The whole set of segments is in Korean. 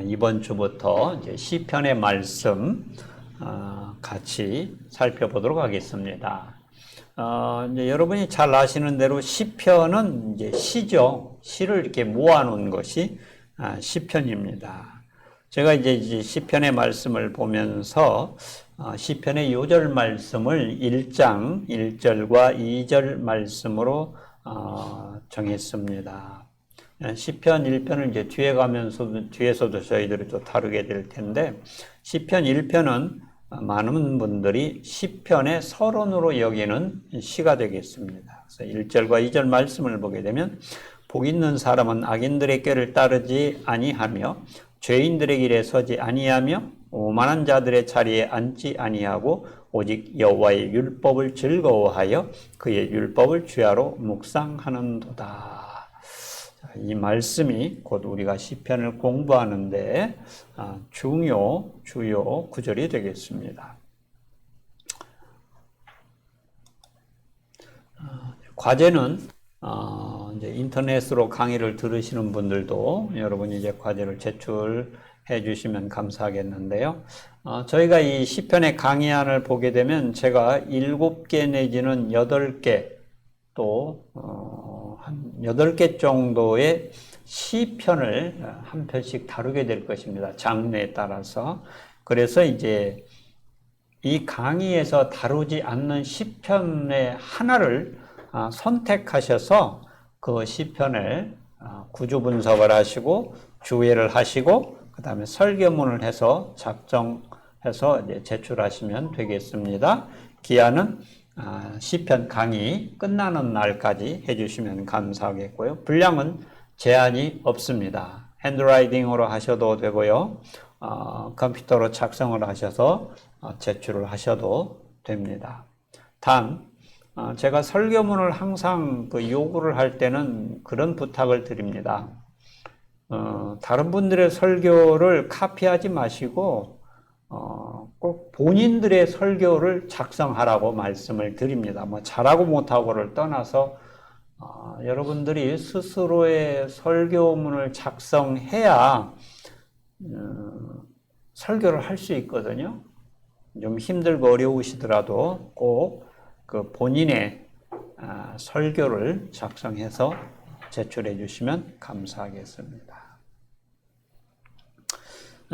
이번 주부터 이제 시편의 말씀 같이 살펴보도록 하겠습니다. 이제 여러분이 잘 아시는 대로 시편은 이제 시죠. 시를 이렇게 모아놓은 것이 시편입니다. 제가 이제 시편의 말씀을 보면서 시편의 요절 말씀을 1장 1절과 2절 말씀으로 정했습니다. 시편 1편을 이제 뒤에서도 저희들이 또 다루게 될 텐데, 시편 1편은 많은 분들이 시편의 서론으로 여기는 시가 되겠습니다. 그래서 1절과 2절 말씀을 보게 되면, 복 있는 사람은 악인들의 꾀를 따르지 아니하며 죄인들의 길에 서지 아니하며 오만한 자들의 자리에 앉지 아니하고 오직 여호와의 율법을 즐거워하여 그의 율법을 주야로 묵상하는도다. 이 말씀이 곧 우리가 시편을 공부하는데 주요 구절이 되겠습니다. 과제는 이제 인터넷으로 강의를 들으시는 분들도 여러분이 이제 과제를 제출해 주시면 감사하겠는데요. 저희가 이 시편의 강의안을 보게 되면 제가 7개 내지는 8개 또 한 8개 정도의 시편을 한 편씩 다루게 될 것입니다. 장르에 따라서. 그래서 이제 이 강의에서 다루지 않는 시편의 하나를 선택하셔서 그 시편을 구조 분석을 하시고 주의를 하시고 그 다음에 설교문을 해서 작성해서 이제 제출하시면 되겠습니다. 기한은 시편 강의 끝나는 날까지 해주시면 감사하겠고요. 분량은 제한이 없습니다. 핸드라이팅으로 하셔도 되고요. 컴퓨터로 작성을 하셔서 제출을 하셔도 됩니다. 단 제가 설교문을 항상 요구를 할 때는 그런 부탁을 드립니다. 다른 분들의 설교를 카피하지 마시고 꼭 본인들의 설교를 작성하라고 말씀을 드립니다. 뭐 잘하고 못하고를 떠나서 여러분들이 스스로의 설교문을 작성해야 설교를 할 수 있거든요. 좀 힘들고 어려우시더라도 꼭 그 본인의 설교를 작성해서 제출해 주시면 감사하겠습니다.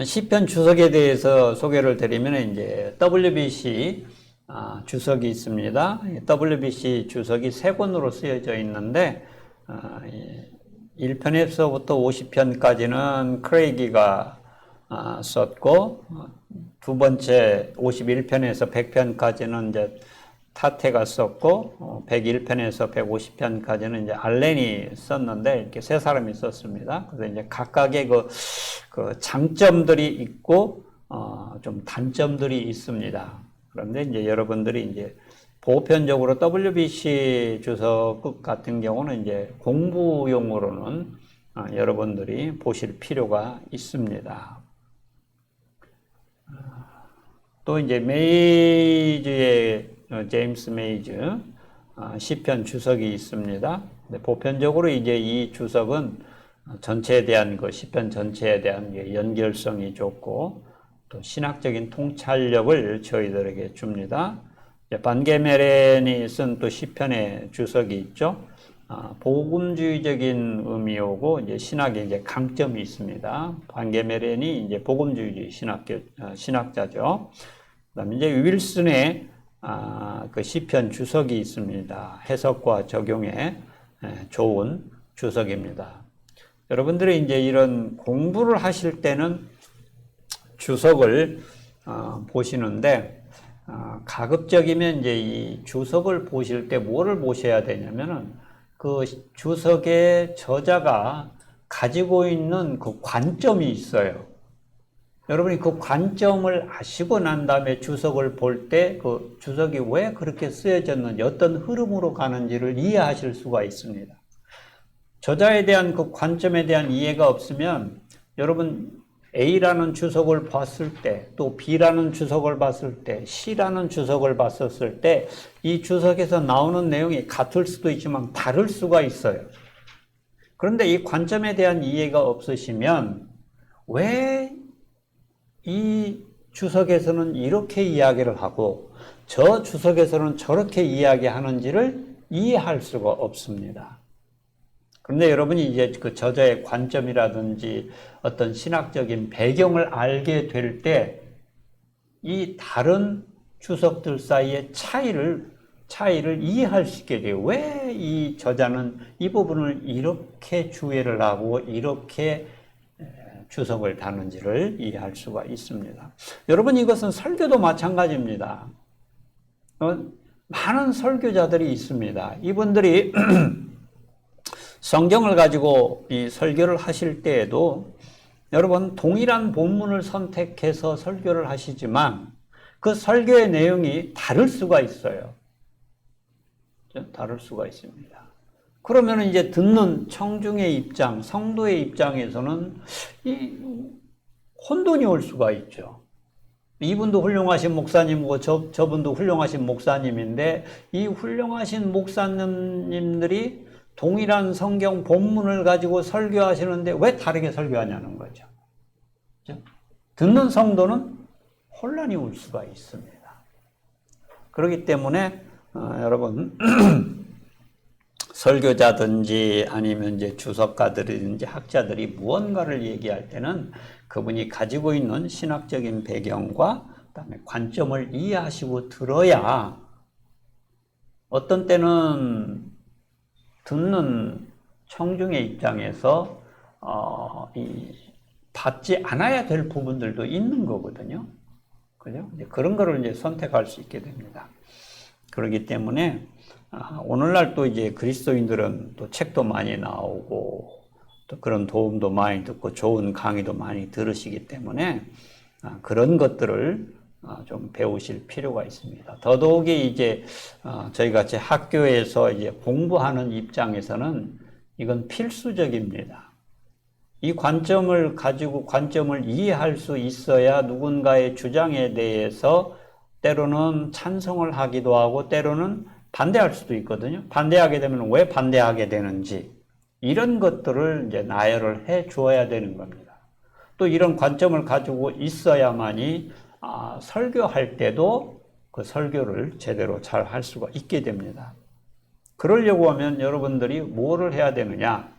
시편 주석에 대해서 소개를 드리면 이제 WBC 주석이 있습니다. WBC 주석이 3권으로 쓰여져 있는데 1편에서부터 50편까지는 크레이기가 썼고 두 번째 51편에서 100편까지는 이제 타테가 썼고 101편에서 150편까지는 이제 알렌이 썼는데 이렇게 세 사람이 썼습니다. 그래서 이제 각각의 그 장점들이 있고 좀 단점들이 있습니다. 그런데 이제 여러분들이 이제 보편적으로 WBC 주석 같은 경우는 이제 공부용으로는 여러분들이 보실 필요가 있습니다. 또 이제 메이즈의 제임스 메이즈 시편 주석이 있습니다. 보편적으로 이제 이 주석은 전체에 대한 시편 전체에 대한 연결성이 좋고 또 신학적인 통찰력을 저희들에게 줍니다. 반게메렌이 쓴 또 시편의 주석이 있죠. 복음주의적인 의미오고 이제 신학의 이제 강점이 있습니다. 반게메렌이 이제 복음주의 신학자죠. 그다음에 이제 윌슨의 그 시편 주석이 있습니다. 해석과 적용에 좋은 주석입니다. 여러분들이 이제 이런 공부를 하실 때는 주석을 보시는데 가급적이면 이제 이 주석을 보실 때 뭐를 보셔야 되냐면은 그 주석의 저자가 가지고 있는 그 관점이 있어요. 여러분이 그 관점을 아시고 난 다음에 주석을 볼 때 그 주석이 왜 그렇게 쓰여졌는지 어떤 흐름으로 가는지를 이해하실 수가 있습니다. 저자에 대한 그 관점에 대한 이해가 없으면 여러분 A라는 주석을 봤을 때 또 B라는 주석을 봤을 때 C라는 주석을 봤었을 때 이 주석에서 나오는 내용이 같을 수도 있지만 다를 수가 있어요. 그런데 이 관점에 대한 이해가 없으시면 왜 이 주석에서는 이렇게 이야기를 하고 저 주석에서는 저렇게 이야기하는지를 이해할 수가 없습니다. 그런데 여러분이 이제 그 저자의 관점이라든지 어떤 신학적인 배경을 알게 될 때 이 다른 주석들 사이의 차이를 이해할 수 있게 돼요. 왜 이 저자는 이 부분을 이렇게 주의를 하고 이렇게 주석을 다는지를 이해할 수가 있습니다. 여러분, 이것은 설교도 마찬가지입니다. 많은 설교자들이 있습니다. 이분들이 성경을 가지고 이 설교를 하실 때에도 여러분 동일한 본문을 선택해서 설교를 하시지만 그 설교의 내용이 다를 수가 있어요. 다를 수가 있습니다. 그러면 이제 듣는 청중의 입장, 성도의 입장에서는 이 혼돈이 올 수가 있죠. 이분도 훌륭하신 목사님이고 저분도 훌륭하신 목사님인데 이 훌륭하신 목사님들이 동일한 성경 본문을 가지고 설교하시는데 왜 다르게 설교하냐는 거죠. 듣는 성도는 혼란이 올 수가 있습니다. 그렇기 때문에 여러분 설교자든지 아니면 이제 주석가들이든지 학자들이 무언가를 얘기할 때는 그분이 가지고 있는 신학적인 배경과 그다음에 관점을 이해하시고 들어야 어떤 때는 듣는 청중의 입장에서 받지 않아야 될 부분들도 있는 거거든요. 그죠? 그런 거를 이제 선택할 수 있게 됩니다. 그렇기 때문에 오늘날 또 이제 그리스도인들은 또 책도 많이 나오고 또 그런 도움도 많이 듣고 좋은 강의도 많이 들으시기 때문에 그런 것들을 좀 배우실 필요가 있습니다. 더더욱이 이제 저희 같이 학교에서 이제 공부하는 입장에서는 이건 필수적입니다. 이 관점을 가지고 관점을 이해할 수 있어야 누군가의 주장에 대해서 때로는 찬성을 하기도 하고 때로는 반대할 수도 있거든요. 반대하게 되면 왜 반대하게 되는지 이런 것들을 이제 나열을 해 주어야 되는 겁니다. 또 이런 관점을 가지고 있어야만이 설교할 때도 그 설교를 제대로 잘 할 수가 있게 됩니다. 그러려고 하면 여러분들이 뭐를 해야 되느냐?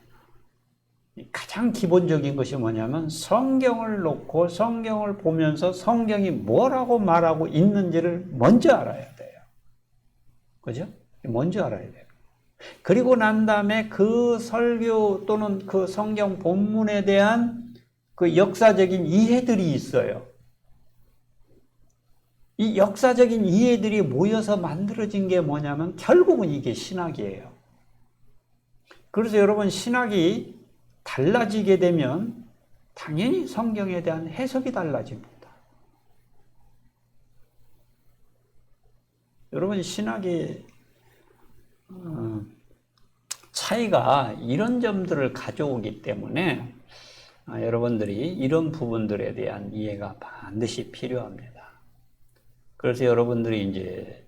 가장 기본적인 것이 뭐냐면 성경을 놓고 성경을 보면서 성경이 뭐라고 말하고 있는지를 먼저 알아야 돼요. 그죠? 먼저 알아야 돼요. 그리고 난 다음에 그 설교 또는 그 성경 본문에 대한 그 역사적인 이해들이 있어요. 이 역사적인 이해들이 모여서 만들어진 게 뭐냐면 결국은 이게 신학이에요. 그래서 여러분 신학이 달라지게 되면 당연히 성경에 대한 해석이 달라집니다. 여러분 신학이 차이가 이런 점들을 가져오기 때문에 여러분들이 이런 부분들에 대한 이해가 반드시 필요합니다. 그래서 여러분들이 이제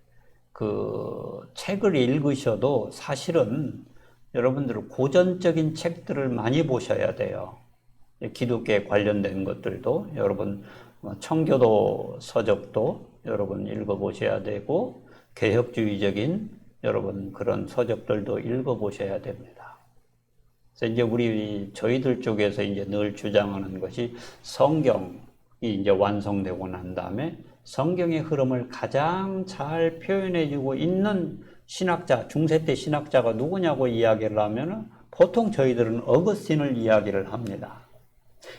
그 책을 읽으셔도 사실은 여러분들은 고전적인 책들을 많이 보셔야 돼요. 기독교에 관련된 것들도 여러분 청교도 서적도 여러분 읽어보셔야 되고 개혁주의적인 여러분 그런 서적들도 읽어보셔야 됩니다. 그래서 이제 저희들 쪽에서 이제 늘 주장하는 것이 성경이 이제 완성되고 난 다음에 성경의 흐름을 가장 잘 표현해주고 있는 신학자, 중세 때 신학자가 누구냐고 이야기를 하면 보통 저희들은 어거스틴을 이야기를 합니다.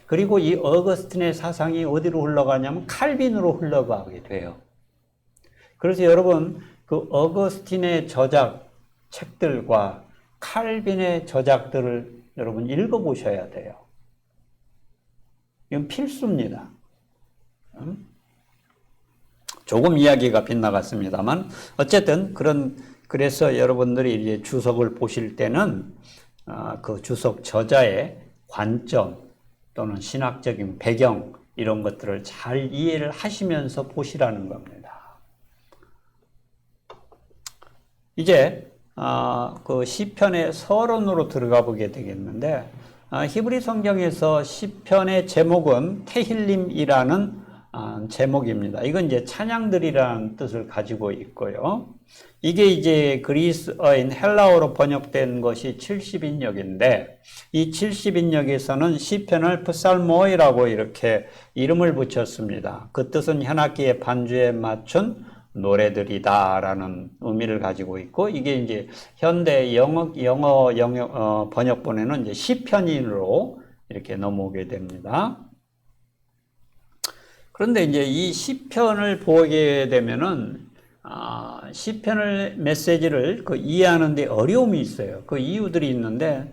그리고 이 어거스틴의 사상이 어디로 흘러가냐면 칼빈으로 흘러가게 돼요. 그래서 여러분 그 어거스틴의 저작 책들과 칼빈의 저작들을 여러분 읽어보셔야 돼요. 이건 필수입니다. 조금 이야기가 빗나갔습니다만 어쨌든 그래서 여러분들이 이제 주석을 보실 때는 그 주석 저자의 관점 또는 신학적인 배경 이런 것들을 잘 이해를 하시면서 보시라는 겁니다. 이제 그 시편의 서론으로 들어가 보게 되겠는데 히브리 성경에서 시편의 제목은 테힐림이라는 제목입니다. 이건 이제 찬양들이라는 뜻을 가지고 있고요. 이게 이제 그리스어인 헬라어로 번역된 것이 70인역인데 이 70인역에서는 시편을 프살모이라고 이렇게 이름을 붙였습니다. 그 뜻은 현악기의 반주에 맞춘 노래들이다라는 의미를 가지고 있고 이게 이제 현대 영어 번역본에는 이제 시편으로 이렇게 넘어오게 됩니다. 그런데 이제 이 시편을 보게 되면은 시편의 메시지를 이해하는 데 어려움이 있어요. 그 이유들이 있는데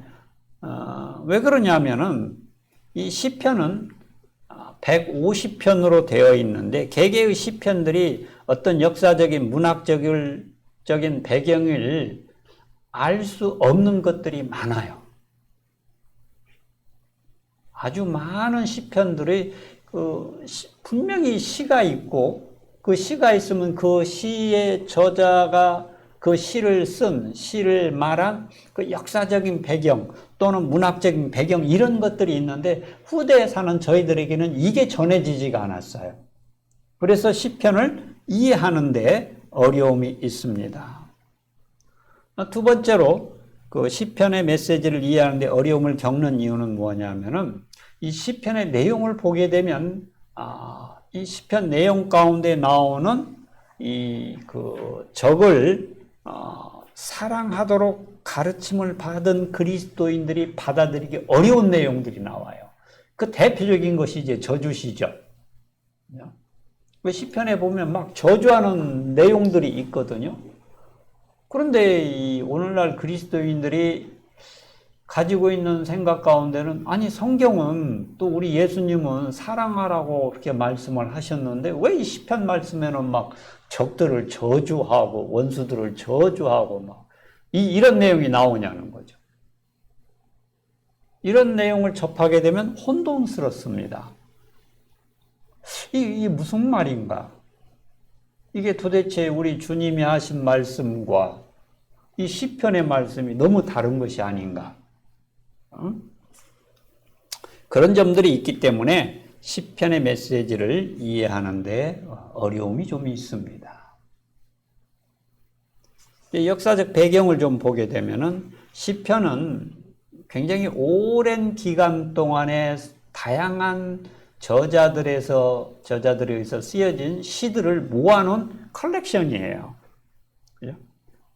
왜 그러냐면은 이 시편은 150편으로 되어 있는데 개개의 시편들이 어떤 역사적인 문학적인 배경을 알 수 없는 것들이 많아요. 아주 많은 시편들이 분명히 시가 있고 그 시가 있으면 그 시의 저자가 그 시를 말한 그 역사적인 배경 또는 문학적인 배경 이런 것들이 있는데 후대에 사는 저희들에게는 이게 전해지지가 않았어요. 그래서 시편을 이해하는데 어려움이 있습니다. 두 번째로 그 시편의 메시지를 이해하는데 어려움을 겪는 이유는 뭐냐면은 이 시편의 내용을 보게 되면 이 시편 내용 가운데 나오는 적을 사랑하도록 가르침을 받은 그리스도인들이 받아들이기 어려운 내용들이 나와요. 그 대표적인 것이 이제 저주시죠. 시편에 보면 막 저주하는 내용들이 있거든요. 그런데 오늘날 그리스도인들이 가지고 있는 생각 가운데는 아니 성경은 또 우리 예수님은 사랑하라고 그렇게 말씀을 하셨는데 왜 이 시편 말씀에는 막 적들을 저주하고 원수들을 저주하고 막 이런 내용이 나오냐는 거죠. 이런 내용을 접하게 되면 혼돈스럽습니다. 이게 무슨 말인가? 이게 도대체 우리 주님이 하신 말씀과 이 시편의 말씀이 너무 다른 것이 아닌가? 그런 점들이 있기 때문에 시편의 메시지를 이해하는 데 어려움이 좀 있습니다. 역사적 배경을 좀 보게 되면은 시편은 굉장히 오랜 기간 동안에 다양한 저자들에 의해서 쓰여진 시들을 모아놓은 컬렉션이에요. 그죠?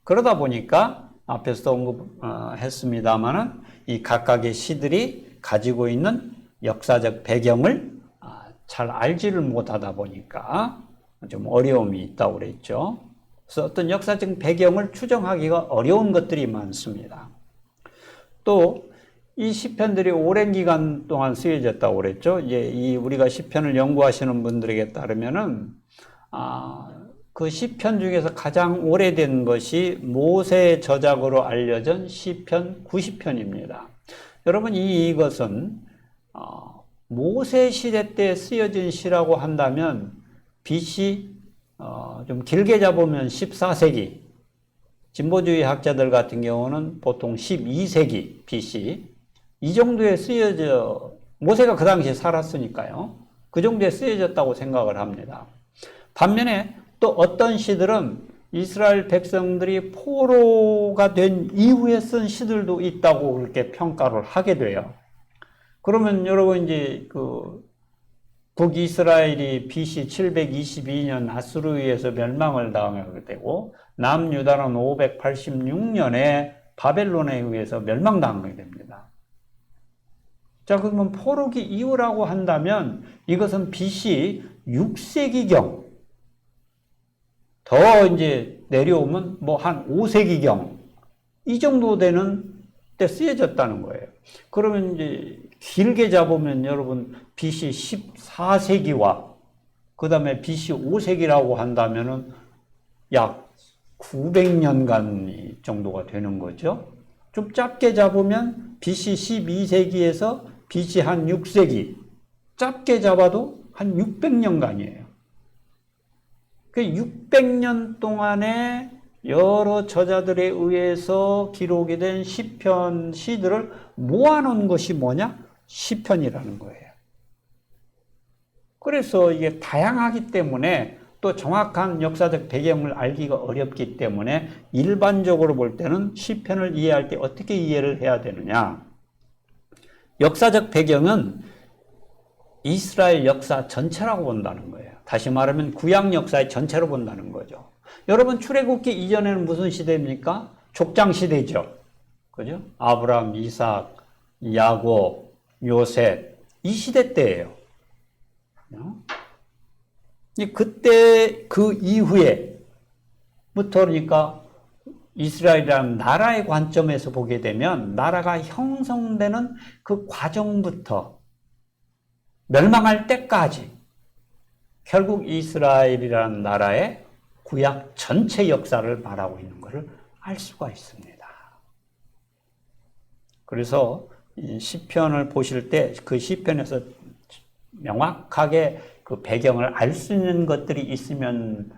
그러다 보니까 앞에서도 언급했습니다만은 이 각각의 시들이 가지고 있는 역사적 배경을 잘 알지를 못하다 보니까 좀 어려움이 있다고 그랬죠. 그래서 어떤 역사적 배경을 추정하기가 어려운 것들이 많습니다. 또 이 시편들이 오랜 기간 동안 쓰여졌다고 그랬죠. 이제 우리가 시편을 연구하시는 분들에게 따르면은 그 시편 중에서 가장 오래된 것이 모세의 저작으로 알려진 시편 90편입니다. 여러분 이것은 모세 시대 때 쓰여진 시라고 한다면 BC 좀 길게 잡으면 14세기, 진보주의 학자들 같은 경우는 보통 12세기 BC 이 정도에 쓰여져 모세가 그 당시에 살았으니까요. 그 정도에 쓰여졌다고 생각을 합니다. 반면에 또 어떤 시들은 이스라엘 백성들이 포로가 된 이후에 쓴 시들도 있다고 그렇게 평가를 하게 돼요. 그러면 여러분 이제 북이스라엘이 BC 722년 아수르에서 멸망을 당하게 되고 남유다는 586년에 바벨론에 의해서 멸망당하게 됩니다. 자, 그러면 포로기 이후라고 한다면 이것은 BC 6세기경 더 이제 내려오면 한 5세기경 이 정도 되는 때 쓰여졌다는 거예요. 그러면 이제 길게 잡으면 여러분 BC 14세기와 그 다음에 BC 5세기라고 한다면은 약 900년간 정도가 되는 거죠. 좀 짧게 잡으면 BC 12세기에서 BC 한 6세기, 짧게 잡아도 한 600년간이에요. 그 600년 동안에 여러 저자들에 의해서 기록이 된 시편 시들을 모아놓은 것이 뭐냐? 시편이라는 거예요. 그래서 이게 다양하기 때문에 또 정확한 역사적 배경을 알기가 어렵기 때문에 일반적으로 볼 때는 시편을 이해할 때 어떻게 이해를 해야 되느냐? 역사적 배경은 이스라엘 역사 전체라고 본다는 거예요. 다시 말하면 구약 역사의 전체로 본다는 거죠. 여러분 출애굽기 이전에는 무슨 시대입니까? 족장 시대죠. 그죠? 아브라함, 이삭, 야곱, 요셉 이 시대 때예요. 그때 그 이후에부터 그러니까 이스라엘이라는 나라의 관점에서 보게 되면 나라가 형성되는 그 과정부터 멸망할 때까지 결국 이스라엘이라는 나라의 구약 전체 역사를 말하고 있는 것을 알 수가 있습니다. 그래서 이 시편을 보실 때 그 시편에서 명확하게 그 배경을 알 수 있는 것들이 있으면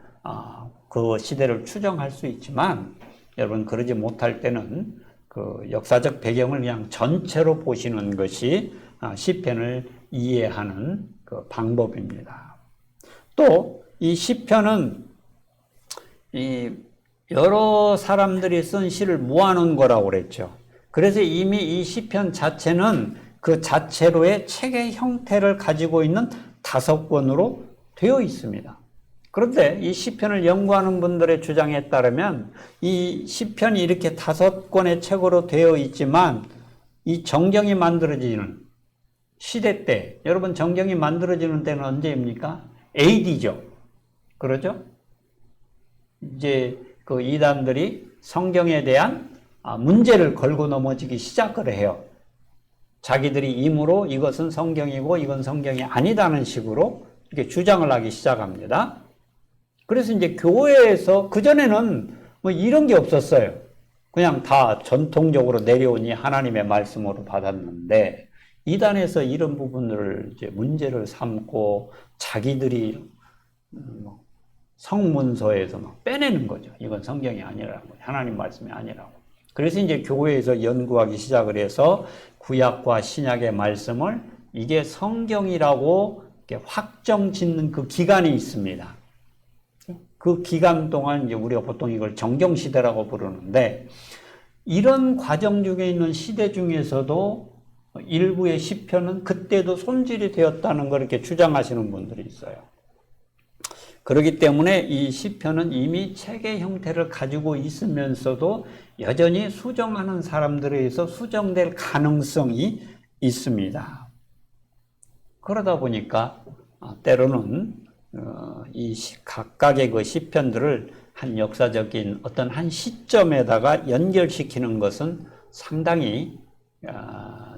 그 시대를 추정할 수 있지만 여러분 그러지 못할 때는 그 역사적 배경을 그냥 전체로 보시는 것이 시편을 이해하는 그 방법입니다. 또 이 시편은 이 여러 사람들이 쓴 시를 모아놓은 거라고 그랬죠. 그래서 이미 이 시편 자체는 그 자체로의 책의 형태를 가지고 있는 5권으로 되어 있습니다. 그런데 이 시편을 연구하는 분들의 주장에 따르면 이 시편이 이렇게 5권의 책으로 되어 있지만 이 정경이 만들어지는 시대 때, 여러분 정경이 만들어지는 때는 언제입니까? AD죠. 그러죠? 이제 그 이단들이 성경에 대한 문제를 걸고 넘어지기 시작을 해요. 자기들이 임으로 이것은 성경이고 이건 성경이 아니다는 식으로 이렇게 주장을 하기 시작합니다. 그래서 이제 교회에서 그전에는 뭐 이런 게 없었어요. 그냥 다 전통적으로 내려오니 하나님의 말씀으로 받았는데 이단에서 이런 부분을 이제 문제를 삼고 자기들이 성문서에서 막 빼내는 거죠. 이건 성경이 아니라고, 하나님 말씀이 아니라고. 그래서 이제 교회에서 연구하기 시작을 해서 구약과 신약의 말씀을 이게 성경이라고 확정 짓는 그 기간이 있습니다. 그 기간 동안 이제 우리가 보통 이걸 정경시대라고 부르는데 이런 과정 중에 있는 시대 중에서도 일부의 시편은 그때도 손질이 되었다는 걸 이렇게 주장하시는 분들이 있어요. 그렇기 때문에 이 시편은 이미 책의 형태를 가지고 있으면서도 여전히 수정하는 사람들에 의해서 수정될 가능성이 있습니다. 그러다 보니까 때로는 이 각각의 그 시편들을 한 역사적인 어떤 한 시점에다가 연결시키는 것은 상당히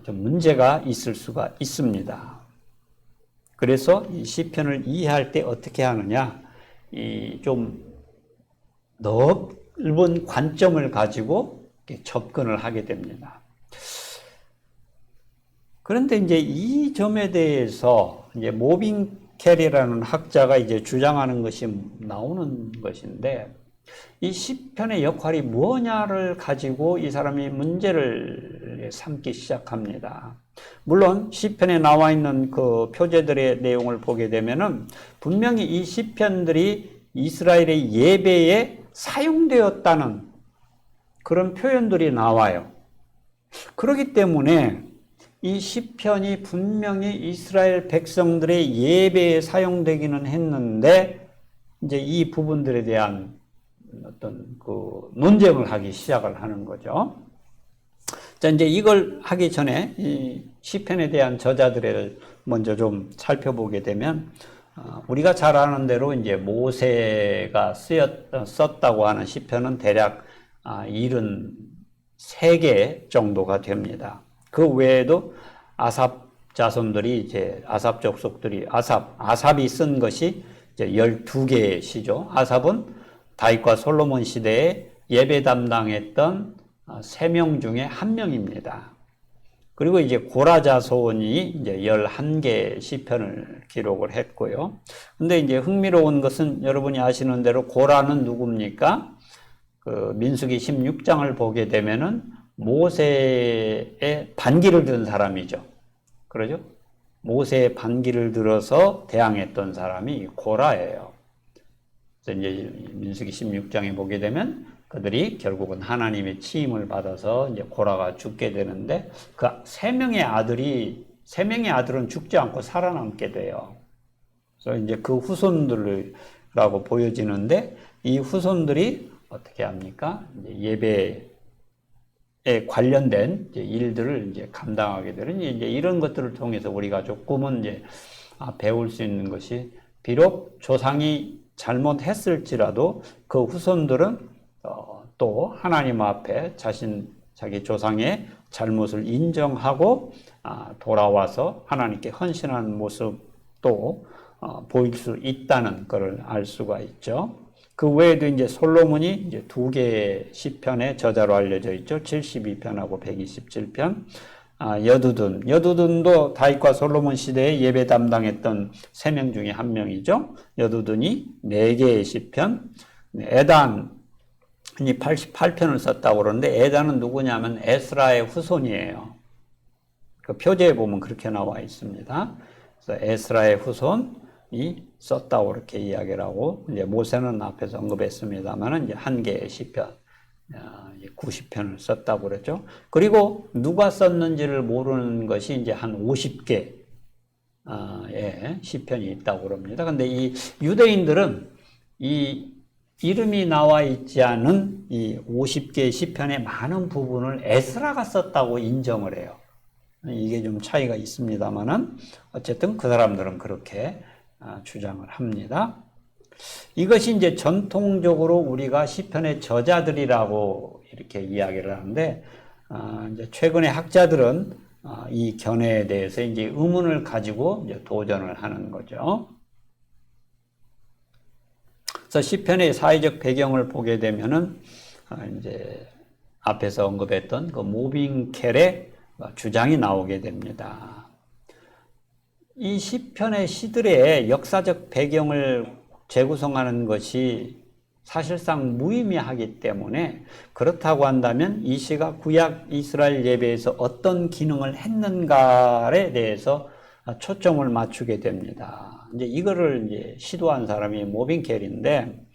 좀 문제가 있을 수가 있습니다. 그래서 이 시편을 이해할 때 어떻게 하느냐, 이 좀 넓은 관점을 가지고 접근을 하게 됩니다. 그런데 이제 이 점에 대해서 이제 모빈 캐리라는 학자가 이제 주장하는 것이 나오는 것인데 이 시편의 역할이 뭐냐를 가지고 이 사람이 문제를 삼기 시작합니다. 물론 시편에 나와 있는 그 표제들의 내용을 보게 되면은 분명히 이 시편들이 이스라엘의 예배에 사용되었다는 그런 표현들이 나와요. 그렇기 때문에 이 시편이 분명히 이스라엘 백성들의 예배에 사용되기는 했는데 이제 이 부분들에 대한 어떤 그 논쟁을 하기 시작을 하는 거죠. 자, 이제 이걸 하기 전에 이 시편에 대한 저자들을 먼저 좀 살펴보게 되면 우리가 잘 아는 대로 이제 모세가 썼다고 하는 시편은 대략 73개 정도가 됩니다. 그 외에도 아삽 자손들이 이제 아삽 족속들이 아삽이 쓴 것이 이제 12개의 시죠. 아삽은 다윗과 솔로몬 시대에 예배 담당했던 3명 중에 1명입니다. 그리고 이제 고라 자손이 이제 11개 시편을 기록을 했고요. 근데 이제 흥미로운 것은 여러분이 아시는 대로 고라는 누굽니까? 그 민수기 16장을 보게 되면은 모세의 반기를 든 사람이죠. 그러죠? 모세의 반기를 들어서 대항했던 사람이 고라예요. 그래서 이제 민수기 16장에 보게 되면 그들이 결국은 하나님의 치임을 받아서 이제 고라가 죽게 되는데 그 세 명의 아들은 죽지 않고 살아남게 돼요. 그래서 이제 그 후손들이라고 보여지는데 이 후손들이 어떻게 합니까? 이제 예배에 관련된 이제 일들을 이제 감당하게 되는 이제 이런 것들을 통해서 우리가 조금은 이제 배울 수 있는 것이 비록 조상이 잘못했을지라도 그 후손들은 또 하나님 앞에 자기 조상의 잘못을 인정하고 돌아와서 하나님께 헌신하는 모습도 보일 수 있다는 것을 알 수가 있죠. 그 외에도 이제 솔로몬이 이제 두 개의 시편의 저자로 알려져 있죠. 72편하고 127편. 여두둔도 다윗과 솔로몬 시대에 예배 담당했던 세 명 중에 한 명이죠. 여두둔이 4개의 시편. 에단이 88편을 썼다고 그러는데 에단은 누구냐면 에스라의 후손이에요. 그 표제에 보면 그렇게 나와 있습니다. 그래서 에스라의 후손이 썼다고 그렇게 이야기를 하고, 이제 모세는 앞에서 언급했습니다만은 이제 한 개의 시편, 90편을 썼다고 그랬죠. 그리고 누가 썼는지를 모르는 것이 이제 한 50개의 시편이 있다고 그럽니다. 근데 이 유대인들은 이 이름이 나와 있지 않은 이 50개의 시편의 많은 부분을 에스라가 썼다고 인정을 해요. 이게 좀 차이가 있습니다만은 어쨌든 그 사람들은 그렇게 주장을 합니다. 이것이 이제 전통적으로 우리가 시편의 저자들이라고 이렇게 이야기를 하는데, 이제 최근에 학자들은 이 견해에 대해서 이제 의문을 가지고 이제 도전을 하는 거죠. 그래서 시편의 사회적 배경을 보게 되면은 이제 앞에서 언급했던 그 모빙켈의 주장이 나오게 됩니다. 이 시편의 시들의 역사적 배경을 재구성하는 것이 사실상 무의미하기 때문에, 그렇다고 한다면 이 시가 구약 이스라엘 예배에서 어떤 기능을 했는가에 대해서 초점을 맞추게 됩니다. 이제 이거를 이제 시도한 사람이 모빙켈인데,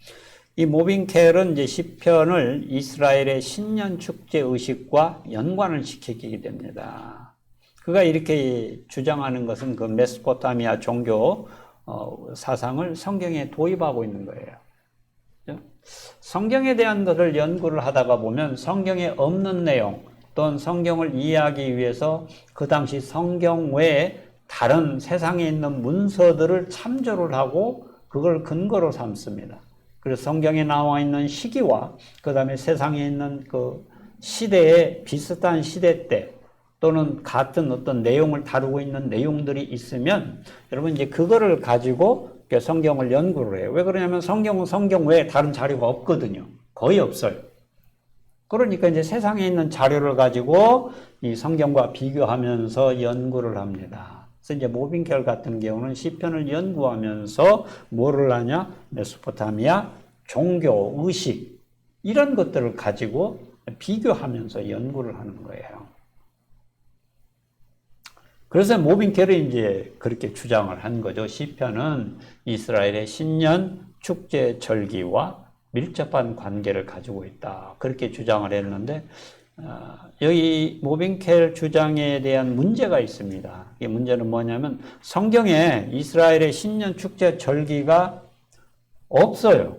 이 모빙켈은 이제 시편을 이스라엘의 신년 축제 의식과 연관을 시키게 됩니다. 그가 이렇게 주장하는 것은 그 메소포타미아 종교 사상을 성경에 도입하고 있는 거예요. 성경에 대한 것을 연구를 하다가 보면 성경에 없는 내용 또는 성경을 이해하기 위해서 그 당시 성경 외에 다른 세상에 있는 문서들을 참조를 하고 그걸 근거로 삼습니다. 그래서 성경에 나와 있는 시기와 그 다음에 세상에 있는 그 시대에 비슷한 시대 때 또는 같은 어떤 내용을 다루고 있는 내용들이 있으면 여러분 이제 그거를 가지고 성경을 연구를 해요. 왜 그러냐면 성경은 성경 외에 다른 자료가 없거든요. 거의 없어요. 그러니까 이제 세상에 있는 자료를 가지고 이 성경과 비교하면서 연구를 합니다. 그래서 이제 모빙켈 같은 경우는 시편을 연구하면서 뭐를 하냐? 메소포타미아 종교, 의식 이런 것들을 가지고 비교하면서 연구를 하는 거예요. 그래서 모빙켈이 이제 그렇게 주장을 한 거죠. 시편은 이스라엘의 신년 축제 절기와 밀접한 관계를 가지고 있다. 그렇게 주장을 했는데, 여기 모빙켈 주장에 대한 문제가 있습니다. 이 문제는 뭐냐면 성경에 이스라엘의 신년 축제 절기가 없어요.